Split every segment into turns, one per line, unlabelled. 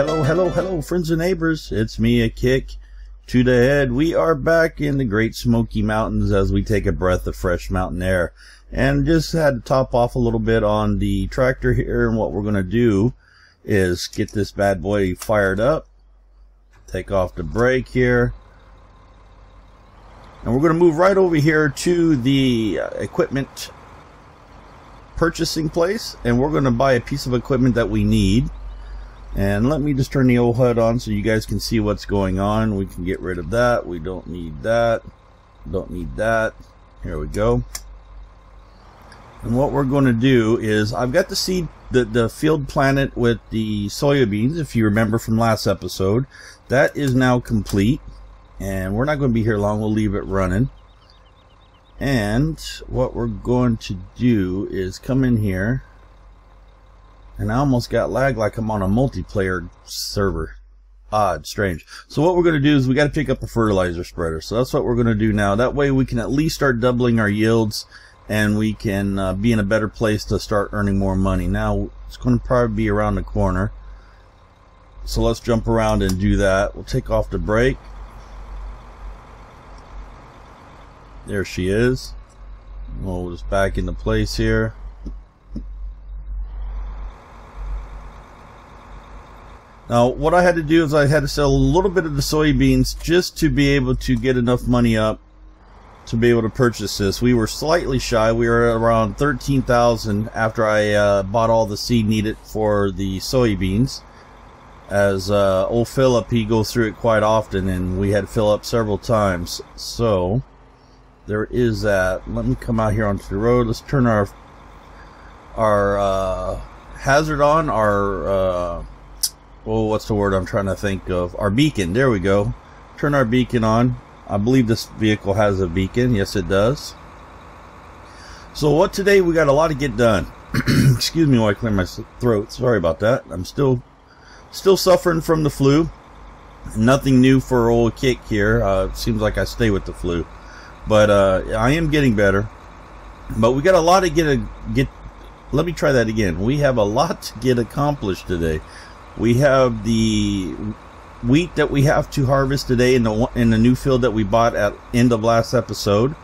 Hello, friends and neighbors. It's me, Akiic, ToDaHead. We are back in the Great Smoky Mountains as we take a breath of fresh mountain air. And just had to top off a little bit on the tractor here, and what we're going to do is get this bad boy fired up, take off the brake here, and we're going to move right over here to the equipment purchasing place, and we're going to buy a piece of equipment that we need. And let me just turn the old HUD on so you guys can see what's going on. We can get rid of that. We don't need that. Don't need that. Here we go. And what we're going to do is, I've got the seed, the field planted with the soybeans, if you remember from last episode. That is now complete. And we're not going to be here long. We'll leave it running. And what we're going to do is come in here. And I almost got lagged like I'm on a multiplayer server. Odd, strange. So what we're going to do is we got to pick up a fertilizer spreader. So that's what we're going to do now. That way we can at least start doubling our yields, and we can be in a better place to start earning more money. Now it's going to probably be around the corner. So let's jump around and do that. We'll take off the brake. There she is. We'll just back into place here. Now, what I had to do is I had to sell a little bit of the soybeans just to be able to get enough money up to be able to purchase this. We were slightly shy. We were at around 13,000 after I bought all the seed needed for the soybeans. As old Philip, he goes through it quite often, and we had to fill up several times. So there is that. Let me come out here onto the road. Let's turn our hazard on. Oh, what's the word I'm trying to think of? Our beacon. There we go. Turn our beacon on. I believe this vehicle has a beacon. Yes, it does. So what today? We got a lot to get done. Excuse me while I clear my throat. Sorry about that. I'm still suffering from the flu. Nothing new for old Akiic here. It seems like I stay with the flu, but I am getting better. But we got a lot to get. Let me try that again. We have a lot to get accomplished today. We have the wheat that we have to harvest today in the new field that we bought at end of last episode.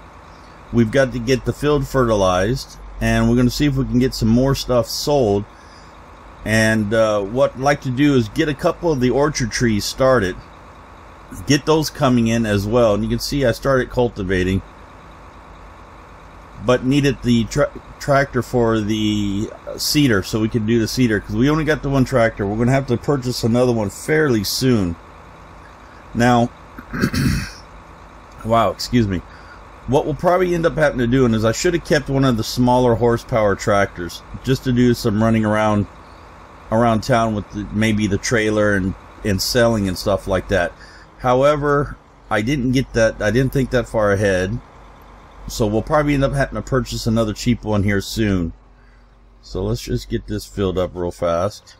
We've got to get the field fertilized, and we're going to see if we can get some more stuff sold. And what I'd like to do is get a couple of the orchard trees started, get those coming in as well. And you can see I started cultivating, but needed the tractor for the seeder so we could do the seeder, because we only got the one tractor. We're going to have to purchase another one fairly soon. Now, wow, excuse me. What we'll probably end up having to do is I should have kept one of the smaller horsepower tractors just to do some running around town with maybe the trailer and selling and stuff like that. However, I didn't get that. I didn't think that far ahead. So we'll probably end up having to purchase another cheap one here soon. So let's just get this filled up real fast.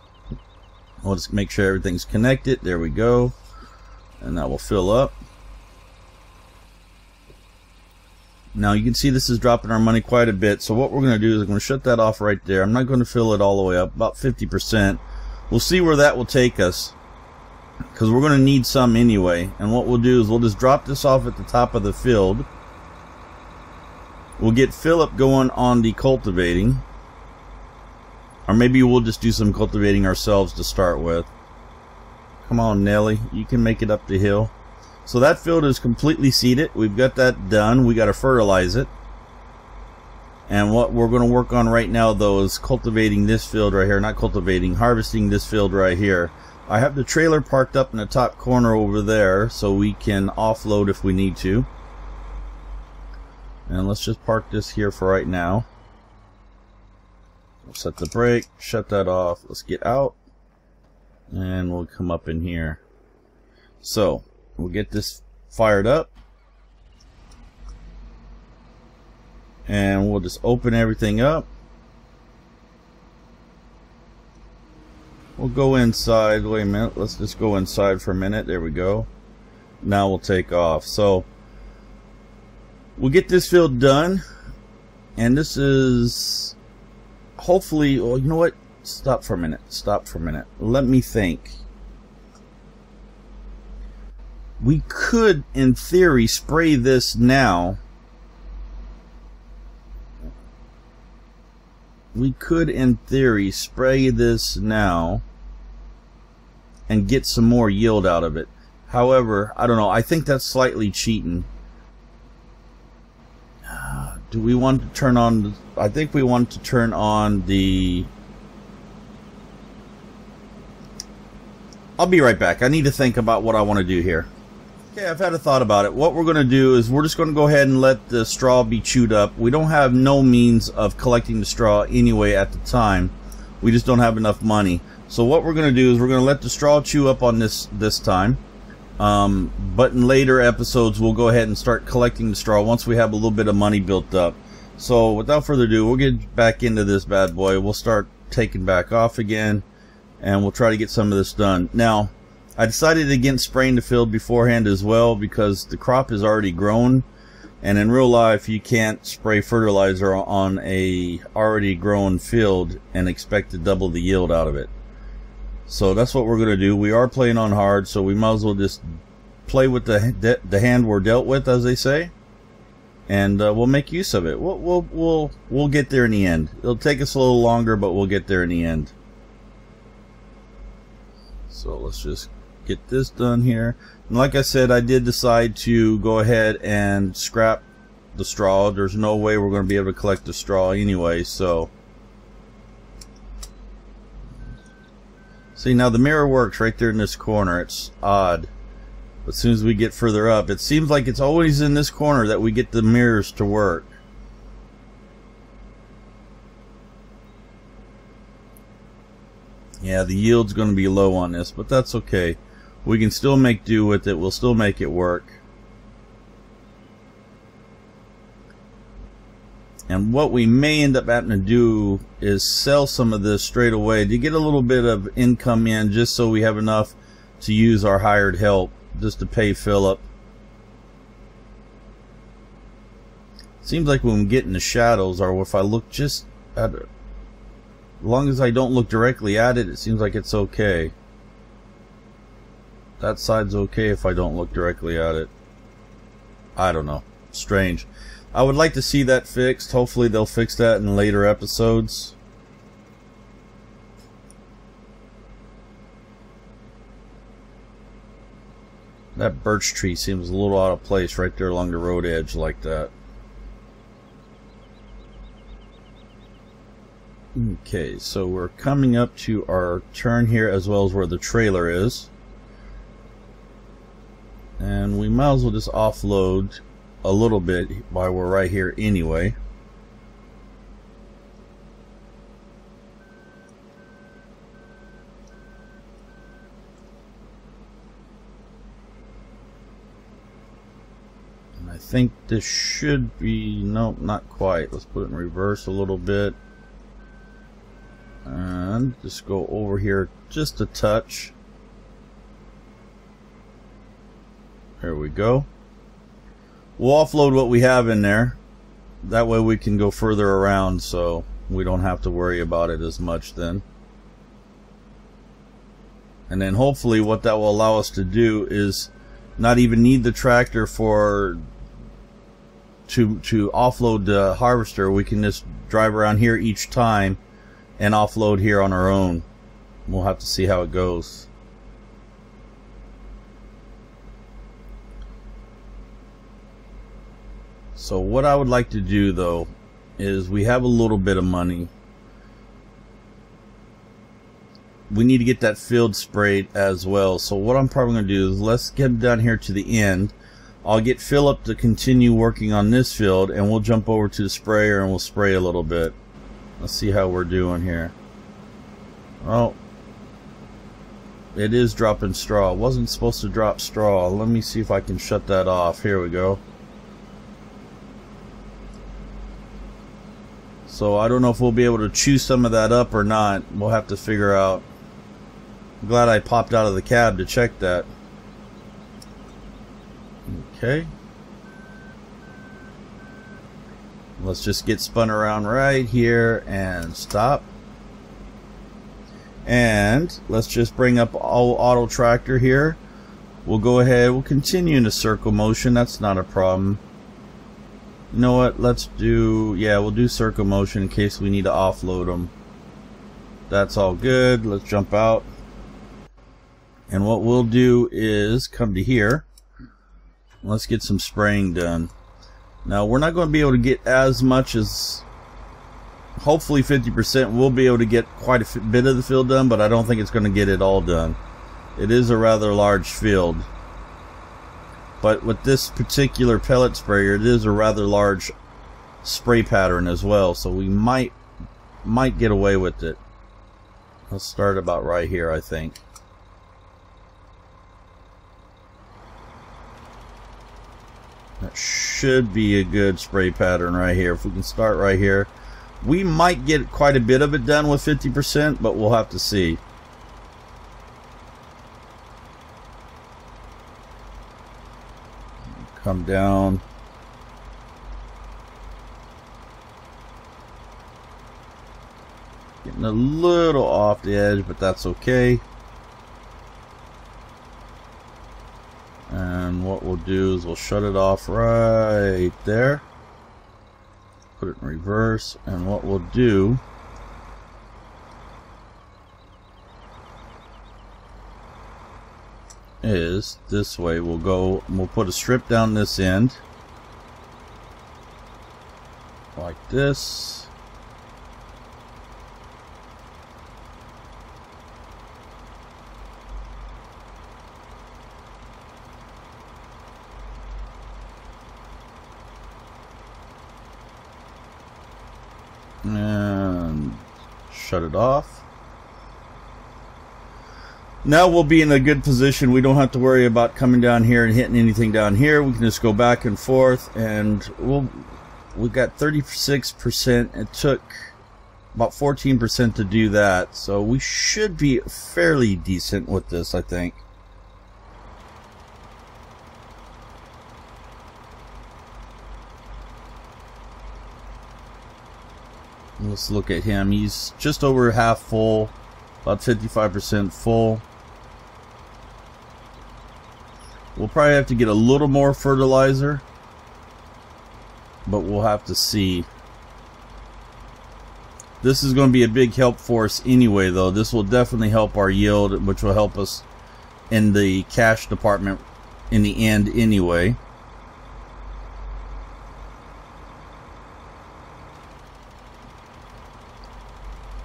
We'll just make sure everything's connected. There we go. And that will fill up. Now you can see this is dropping our money quite a bit. So what we're going to do is I'm going to shut that off right there. I'm not going to fill it all the way up. About 50%. We'll see where that will take us, because we're going to need some anyway. And what we'll do is we'll just drop this off at the top of the field. We'll get Philip going on the cultivating. Or maybe we'll just do some cultivating ourselves to start with. Come on, Nelly. You can make it up the hill. So that field is completely seeded. We've got that done. We got to fertilize it. And what we're going to work on right now, though, is cultivating this field right here. Not cultivating, harvesting this field right here. I have the trailer parked up in the top corner over there, so we can offload if we need to. And let's just park this here for right now. We'll set the brake, shut that off. Let's get out, and we'll come up in here. So we'll get this fired up, and we'll just open everything up. We'll go inside. Wait a minute. Let's just go inside for a minute. There we go. Now we'll take off. So we'll get this field done, and this is hopefully, well, you know what, stop for a minute, let me think. We could, in theory, spray this now. We could, in theory, spray this now and get some more yield out of it. However, I don't know. I think that's slightly cheating. Do we want to turn on... I think we want to turn on the... I'll be right back. I need to think about what I want to do here. Okay, I've had a thought about it. What we're going to do is we're just going to go ahead and let the straw be chewed up. We don't have no means of collecting the straw anyway at the time. We just don't have enough money. So what we're going to do is we're going to let the straw chew up on this time. But in later episodes we'll go ahead and start collecting the straw once we have a little bit of money built up. So without further ado, we'll get back into this bad boy. We'll start taking back off again, and we'll try to get some of this done. Now, I decided against spraying the field beforehand as well because the crop is already grown, and in real life you can't spray fertilizer on a already grown field and expect to double the yield out of it. So that's what we're going to do. We are playing on hard, so we might as well just play with the hand we're dealt with, as they say, and we'll make use of it. We'll get there in the end. It'll take us a little longer, but we'll get there in the end. So let's just get this done here. And like I said, I did decide to go ahead and scrap the straw. There's no way we're going to be able to collect the straw anyway, so... See, now the mirror works right there in this corner. It's odd. But as soon as we get further up, it seems like it's always in this corner that we get the mirrors to work. Yeah, the yield's going to be low on this, but that's okay. We can still make do with it. We'll still make it work. And what we may end up having to do is sell some of this straight away to get a little bit of income in, just so we have enough to use our hired help, just to pay Philip. Seems like when we get in the shadows, or if I look just at it, as long as I don't look directly at it, it seems like it's okay. That side's okay if I don't look directly at it. I don't know. Strange. I would like to see that fixed. Hopefully they'll fix that in later episodes. That birch tree seems a little out of place right there along the road edge like that. Okay, so we're coming up to our turn here as well as where the trailer is. And we might as well just offload a little bit while we're right here anyway. And I think this should be, nope, not quite. Let's put it in reverse a little bit. And just go over here just a touch. There we go. We'll offload what we have in there. That way we can go further around, so we don't have to worry about it as much then. And then hopefully what that will allow us to do is not even need the tractor to offload the harvester. We can just drive around here each time and offload here on our own. We'll have to see how it goes. So what I would like to do though is we have a little bit of money. We need to get that field sprayed as well. So what I'm probably going to do is let's get down here to the end. I'll get Philip to continue working on this field, and we'll jump over to the sprayer and we'll spray a little bit. Let's see how we're doing here. Oh, it is dropping straw. It wasn't supposed to drop straw. Let me see if I can shut that off. Here we go. So I don't know if we'll be able to chew some of that up or not. We'll have to figure out. I'm glad I popped out of the cab to check that. Okay. Let's just get spun around right here and stop. And let's just bring up auto tractor here. we'll go ahead, we'll continue in a circle motion. That's not a problem. You know what, let's do, yeah, we'll do circle motion in case we need to offload them. That's all good. Let's jump out. And what we'll do is come to here. Let's get some spraying done. Now, we're not going to be able to get as much as, hopefully 50%. We'll be able to get quite a bit of the field done, but I don't think it's going to get it all done. It is a rather large field. But with this particular pellet sprayer, it is a rather large spray pattern as well, so we might get away with it. Let's start about right here, I think. That should be a good spray pattern right here. If we can start right here, we might get quite a bit of it done with 50%, but we'll have to see. Come down. Getting a little off the edge, but that's okay. And what we'll do is we'll shut it off right there. Put it in reverse, and what we'll do is this way. We'll go and we'll put a strip down this end like this. And shut it off. Now we'll be in a good position. We don't have to worry about coming down here and hitting anything down here. We can just go back and forth, and we got 36%. It took about 14% to do that, so we should be fairly decent with this, I think. Let's look at him. He's just over half full, about 55% full. We'll probably have to get a little more fertilizer, but we'll have to see. This is going to be a big help for us anyway, though. This will definitely help our yield, which will help us in the cash department in the end anyway.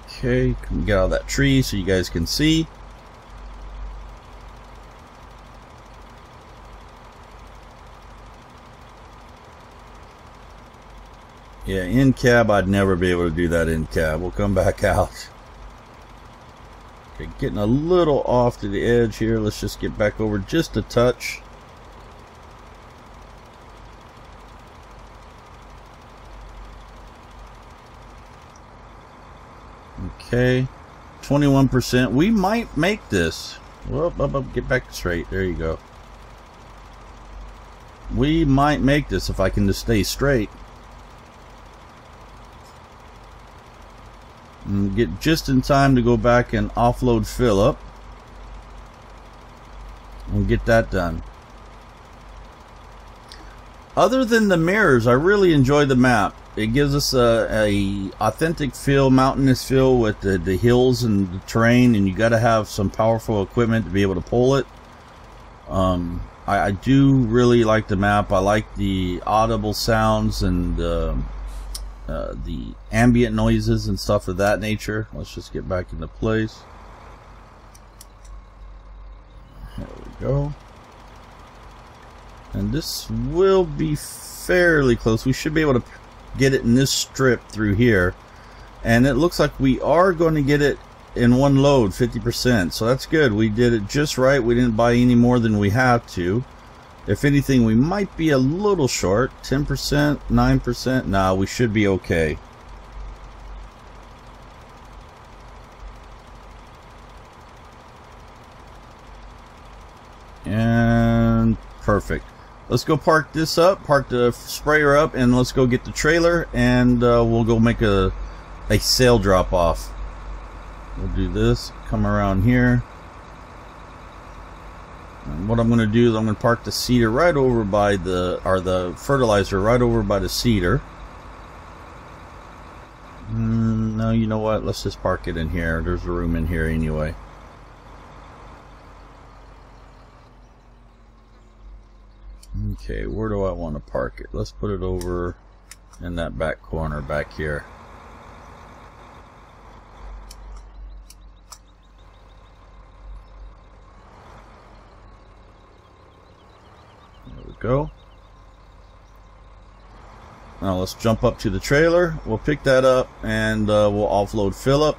Okay, can we get out of that tree so you guys can see? Yeah, in cab, I'd never be able to do that in cab. We'll come back out. Okay, getting a little off to the edge here. Let's just get back over just a touch. Okay, 21%. We might make this. Well, get back straight. There you go. We might make this if I can just stay straight. And get just in time to go back and offload Philip. We'll get that done. Other than the mirrors, I really enjoy the map. It gives us a authentic feel, mountainous feel with the hills and the terrain, and you got to have some powerful equipment to be able to pull it. I do really like the map. I like the audible sounds and the ambient noises and stuff of that nature. Let's just get back into place. There we go. And this will be fairly close. We should be able to get it in this strip through here, and it looks like we are going to get it in one load, 50%, so that's good. We did it just right. We didn't buy any more than we have to. If anything, we might be a little short. 10%, 9%. Nah, we should be okay. And perfect. Let's go park this up, park the sprayer up, and let's go get the trailer, and we'll go make a sail drop off. We'll do this, come around here. And what I'm going to do is I'm going to park the seeder right over by the fertilizer right over by the seeder. No, you know what? Let's just park it in here. There's a room in here anyway. Okay, where do I want to park it? Let's put it over in that back corner back here. There we go. Now let's jump up to the trailer. We'll pick that up and we'll offload Philip.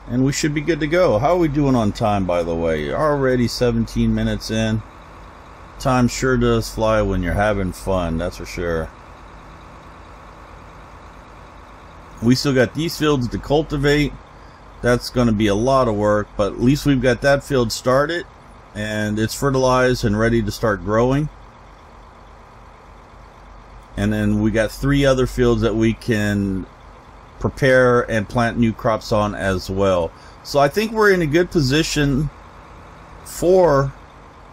And we should be good to go. How are we doing on time, by the way? Already 17 minutes in. Time sure does fly when you're having fun, that's for sure. We still got these fields to cultivate. That's going to be a lot of work, but at least we've got that field started. And it's fertilized and ready to start growing. And then we got 3 other fields that we can prepare and plant new crops on as well. So I think we're in a good position for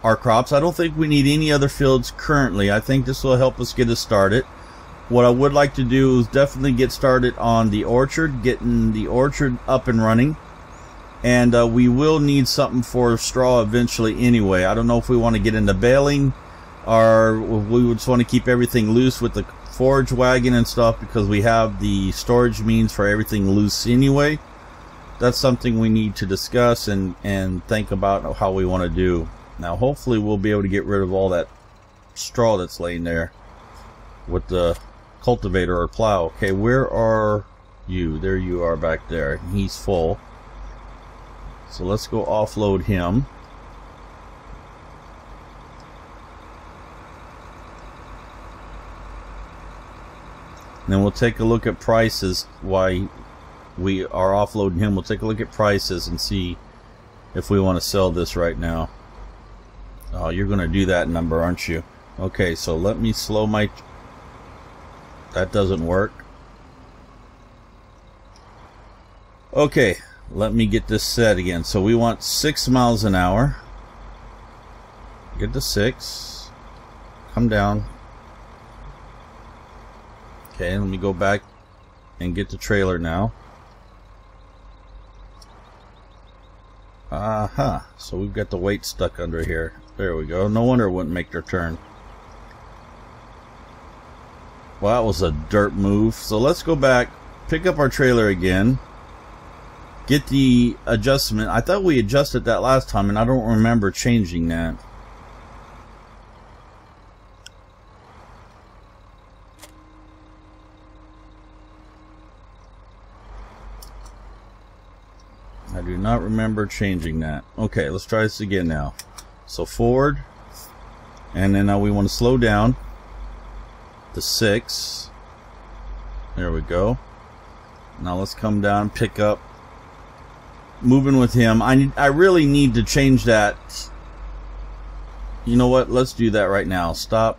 our crops. I don't think we need any other fields currently. I think this will help us get us started. What I would like to do is definitely get started on the orchard, getting the orchard up and running. And we will need something for straw eventually anyway. I don't know if we want to get into baling, or we just want to keep everything loose with the forage wagon and stuff, because we have the storage means for everything loose anyway. That's something we need to discuss and think about how we want to do. Now hopefully we'll be able to get rid of all that straw that's laying there with the cultivator or plow. Okay, where are you? There you are back there. He's full. So let's go offload him. And then we'll take a look at prices. Why we are offloading him, we'll take a look at prices and see if we want to sell this right now. Oh, you're going to do that number, aren't you? Okay, so let me slow my... That doesn't work. Okay, let me get this set again. So we want 6 miles an hour. Get to 6. Come down. Okay, let me go back and get the trailer now. Aha, so we've got the weight stuck under here. There we go. No wonder it wouldn't make their turn. Well, that was a dirt move. So let's go back, pick up our trailer again, get the adjustment. I thought we adjusted that last time, and I don't remember changing that. I do not remember changing that. Okay, let's try this again now. So forward, and then now we want to slow down to 6. There we go. Now let's come down, pick up, moving with him. I really need to change that. You know what? Let's do that right now. Stop.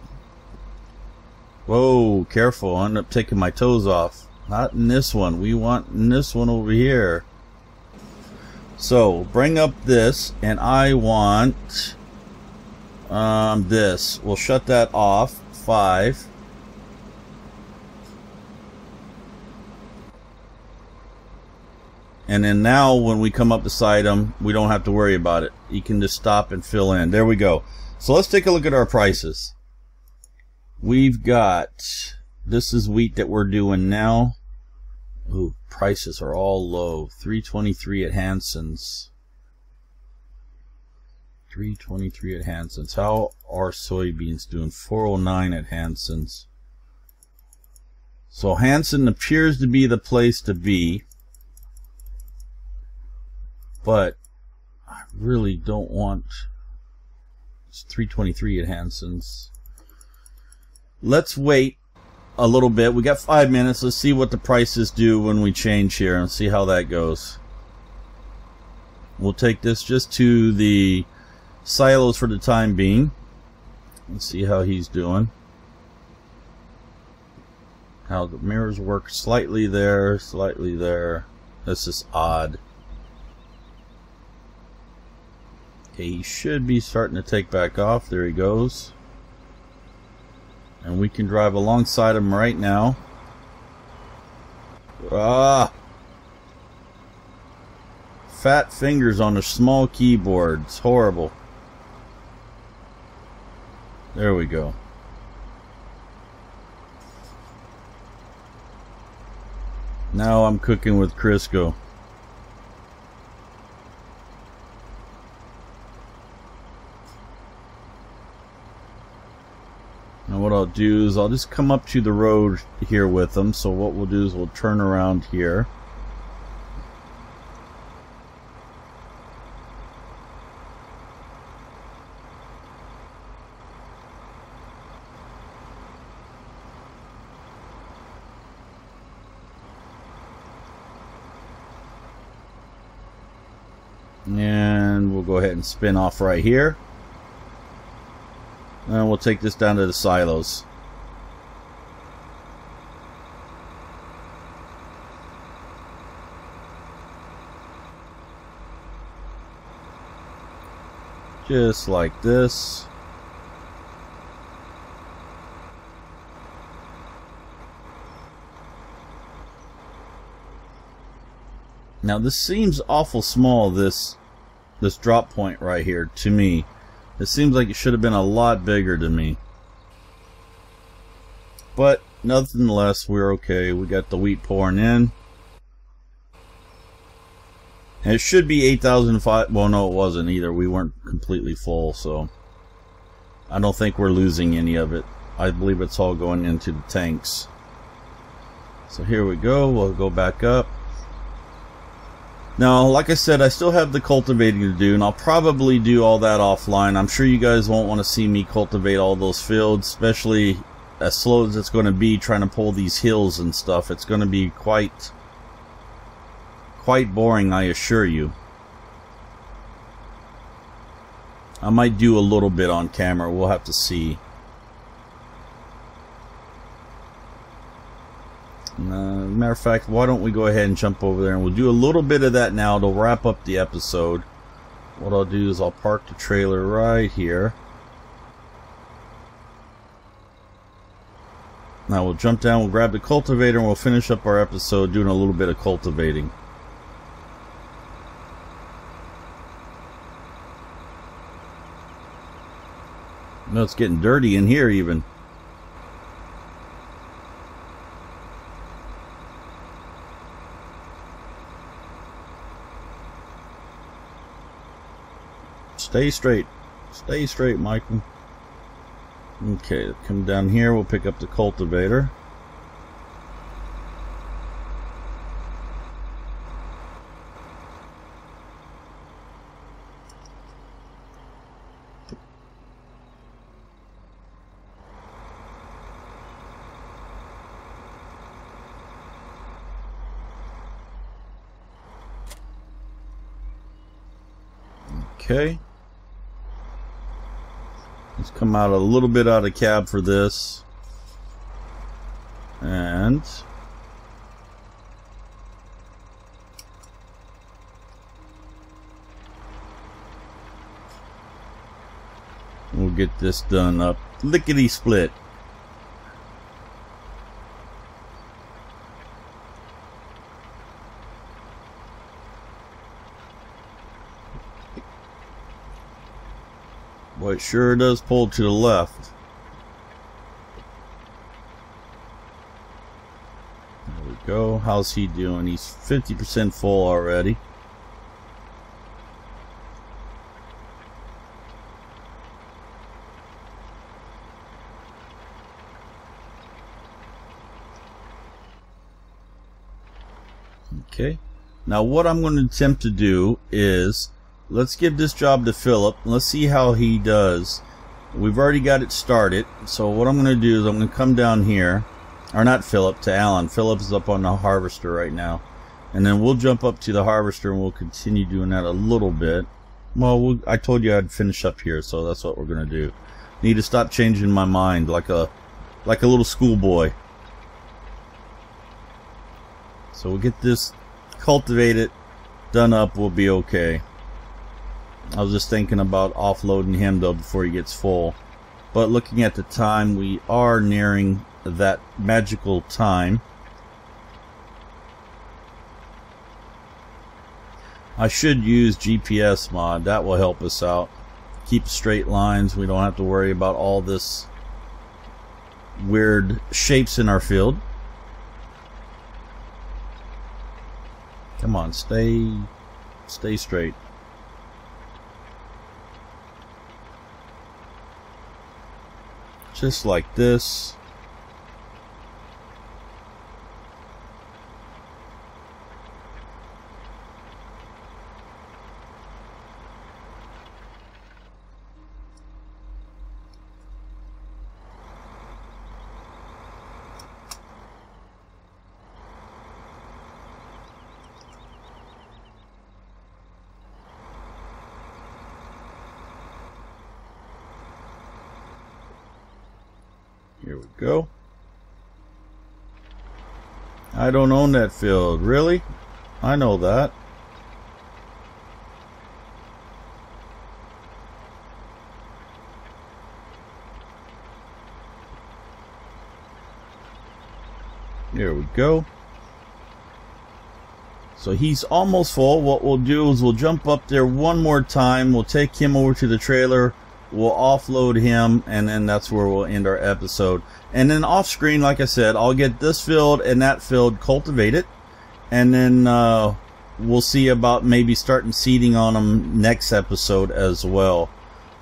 Whoa, careful! I end up taking my toes off. Not in this one. We want in this one over here. So bring up this, and I want this. We'll shut that off. 5. And then now when we come up beside him, we don't have to worry about it. He can just stop and fill in. There we go. So let's take a look at our prices. We've got, this is wheat that we're doing now. Ooh, prices are all low. $3.23 at Hanson's. $3.23 at Hanson's. How are soybeans doing? $4.09 at Hanson's. So Hanson appears to be the place to be. But I really don't want... It's $3.23 at Hanson's. Let's wait a little bit. We got 5 minutes. Let's see what the prices do when we change here and see how that goes. We'll take this just to the silos for the time being. Let's see how he's doing. How the mirrors work. Slightly there, slightly there. This is odd. Okay, he should be starting to take back off. There he goes. And we can drive alongside him right now. Ah! Fat fingers on a small keyboard. It's horrible. There we go. Now I'm cooking with Crisco. And what I'll do is I'll just come up to the road here with them. So what we'll do is we'll turn around here. And we'll go ahead and spin off right here. And we'll take this down to the silos. Just like this. Now this seems awful small, this drop point right here, to me. It seems like it should have been a lot bigger to me. But nonetheless, we're okay. We got the wheat pouring in. And it should be 8,005. Well, no, it wasn't either. We weren't completely full, so I don't think we're losing any of it. I believe it's all going into the tanks. So here we go. We'll go back up. Now, like I said, I still have the cultivating to do, and I'll probably do all that offline. I'm sure you guys won't want to see me cultivate all those fields, especially as slow as it's going to be trying to pull these hills and stuff. It's going to be quite boring, I assure you. I might do a little bit on camera. We'll have to see. Matter of fact, why don't we go ahead and jump over there and we'll do a little bit of that now to wrap up the episode. What I'll do is I'll park the trailer right here. Now we'll jump down, we'll grab the cultivator, and we'll finish up our episode doing a little bit of cultivating. No, it's getting dirty in here even. Stay straight. Stay straight, Michael. Okay, come down here. We'll pick up the cultivator. Okay. Let's come out a little bit out of cab for this. And we'll get this done up lickety split. Boy, it sure does pull to the left. There we go. How's he doing? He's 50% full already. Okay. Now what I'm going to attempt to do is, let's give this job to Philip. Let's see how he does. We've already got it started. So what I'm going to do is I'm going to come down here. Or not Philip, to Alan. Philip is up on the harvester right now. And then we'll jump up to the harvester and we'll continue doing that a little bit. Well, I told you I'd finish up here, so that's what we're going to do. Need to stop changing my mind like a little schoolboy. So we'll get this cultivated, done up, we'll be okay. I was just thinking about offloading him though before he gets full. But looking at the time, we are nearing that magical time. I should use GPS mod. That will help us out. Keep straight lines. We don't have to worry about all this weird shapes in our field. Come on, stay straight. Just like this. Here we go. I don't own that field. Really? I know that. Here we go. So he's almost full. What we'll do is we'll jump up there one more time. We'll take him over to the trailer. We'll offload him, and then that's where we'll end our episode. And then off screen, like I said, I'll get this field and that field cultivated, and then we'll see about maybe starting seeding on them next episode as well.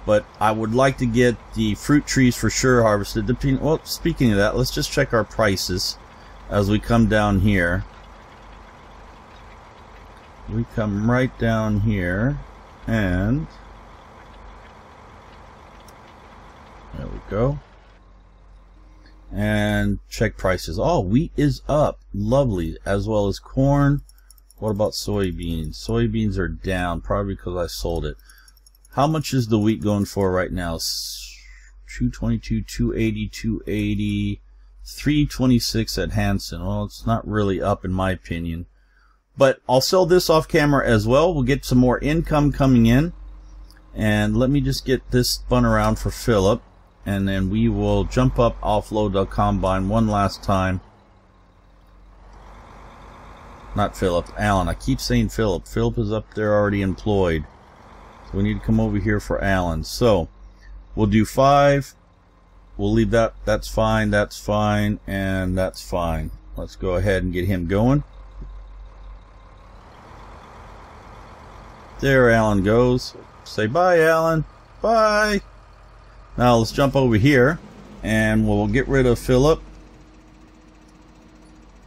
But I would like to get the fruit trees for sure harvested. Well, speaking of that, let's just check our prices as we come down here. We come right down here, and there we go. And check prices. Oh, wheat is up. Lovely. As well as corn. What about soybeans? Soybeans are down, probably because I sold it. How much is the wheat going for right now? 222, 280, 280, 326 at Hanson. Well, it's not really up in my opinion. But I'll sell this off camera as well. We'll get some more income coming in. And let me just get this spun around for Philip. And then we will jump up, offload the combine one last time. Not Philip, Alan. I keep saying Philip. Philip is up there already employed. So we need to come over here for Alan. So we'll do 5. We'll leave that. That's fine. That's fine. And that's fine. Let's go ahead and get him going. There Alan goes. Say bye, Alan. Bye. Now let's jump over here and we'll get rid of Philip.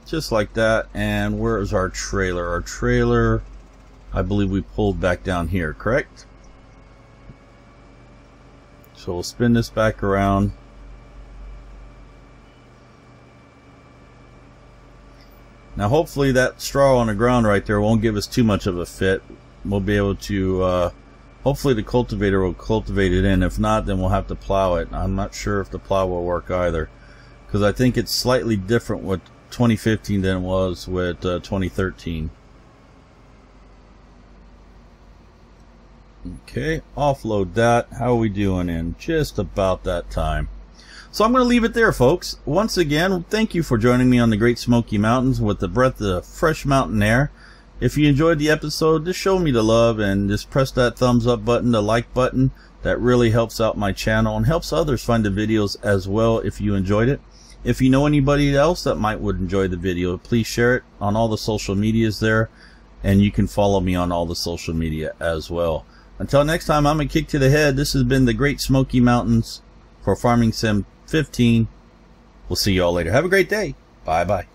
Just like that. And where is our trailer? Our trailer, I believe we pulled back down here, correct? So we'll spin this back around. Now hopefully that straw on the ground right there won't give us too much of a fit. We'll be able to hopefully the cultivator will cultivate it in. If not, then we'll have to plow it. I'm not sure if the plow will work either, because I think it's slightly different with 2015 than it was with 2013. Okay, offload that. How are we doing in just about that time? So I'm going to leave it there, folks. Once again, thank you for joining me on the Great Smoky Mountains with the breath of fresh mountain air. If you enjoyed the episode, just show me the love and just press that thumbs up button, the like button. That really helps out my channel and helps others find the videos as well if you enjoyed it. If you know anybody else that would enjoy the video, please share it on all the social medias there. And you can follow me on all the social media as well. Until next time, I'm Akiic to the head. This has been the Great Smoky Mountains for Farming Sim 15. We'll see you all later. Have a great day. Bye-bye.